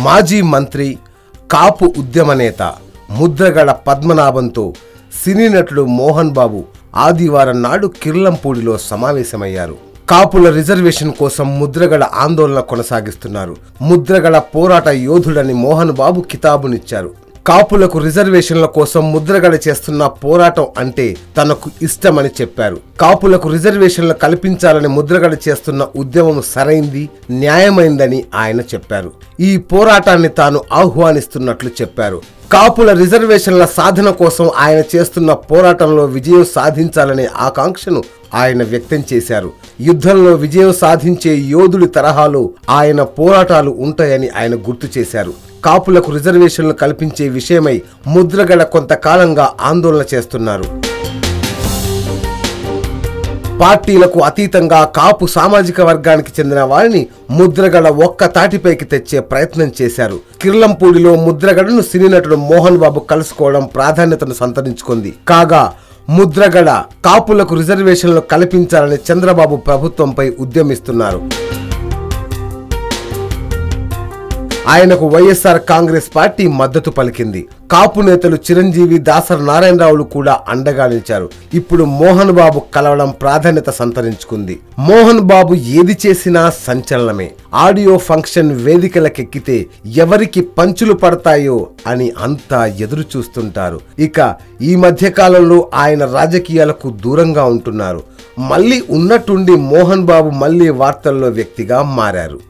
మాజీ మంత్రి కాపు ఉద్యమ నేత ముద్రగడ పద్మనాభంతో సినీ నటుడు మోహన్ బాబు ఆదివారం నాడు కిర్లంపూడిలో సమావేశమయ్యారు. కాపుల రిజర్వేషన్ కోసం ముద్రగడ ఆందోళన కొనసాగిస్తున్నారు. ముద్రగడ పోరాట యోధుడని మోహన్ బాబు కితాబునిచ్చారు. కాపులకు రిజర్వేషన్ల కోసం ముద్రగడ చేస్తున్న పోరాటం అంటే తనకు ఇష్టమని చెప్పారు. కాపులకు రిజర్వేషన్లు కల్పించాలని ముద్రగడ చేస్తున్న ఉద్యమం సరైంది, న్యాయమైందని ఆయన చెప్పారు. ఈ పోరాటాన్ని తాను ఆహ్వానిస్తున్నట్లు చెప్పారు. కాపుల రిజర్వేషన్ల సాధన కోసం ఆయన చేస్తున్న పోరాటంలో విజయం సాధించాలనే ఆకాంక్షను ఆయన వ్యక్తం చేశారు. యుద్ధంలో విజయం సాధించే యోధుడి తరహాలో ఆయన పోరాటాలు ఉంటాయని ఆయన గుర్తు చేశారు. కాపులకు రిజర్వేషన్లు కల్పించే విషయమై ముద్రగడ కొంతకాలంగా ఆందోళన చేస్తున్నారు. పార్టీలకు అతీతంగా కాపు సామాజిక వర్గానికి చెందిన వారిని ముద్రగడ ఒక్క తాటిపైకి తెచ్చే ప్రయత్నం చేశారు. కిర్లంపూడిలో ముద్రగడను సినీ నటుడు మోహన్ బాబు కలుసుకోవడం ప్రాధాన్యతను సంతరించుకుంది. కాగా ముద్రగడ కాపులకు రిజర్వేషన్లు కల్పించాలని చంద్రబాబు ప్రభుత్వంపై ఉద్యమిస్తున్నారు. ఆయనకు వైఎస్ఆర్ కాంగ్రెస్ పార్టీ మద్దతు పలికింది. కాపు నేతలు చిరంజీవి, దాసరి నారాయణరావులు కూడా అండగా నిలిచారు. ఇప్పుడు మోహన్ బాబు కలవడం ప్రాధాన్యత సంతరించుకుంది. మోహన్ బాబు ఏది చేసినా సంచలనమే. ఆడియో ఫంక్షన్ వేదికలకెక్కితే ఎవరికి పంచులు పడతాయో అని అంతా ఎదురు చూస్తుంటారు. ఇక ఈ మధ్య కాలంలో ఆయన రాజకీయాలకు దూరంగా ఉంటున్నారు. మళ్ళీ ఉన్నట్టుండి మోహన్ బాబు మళ్ళీ వార్తల్లో వ్యక్తిగా మారారు.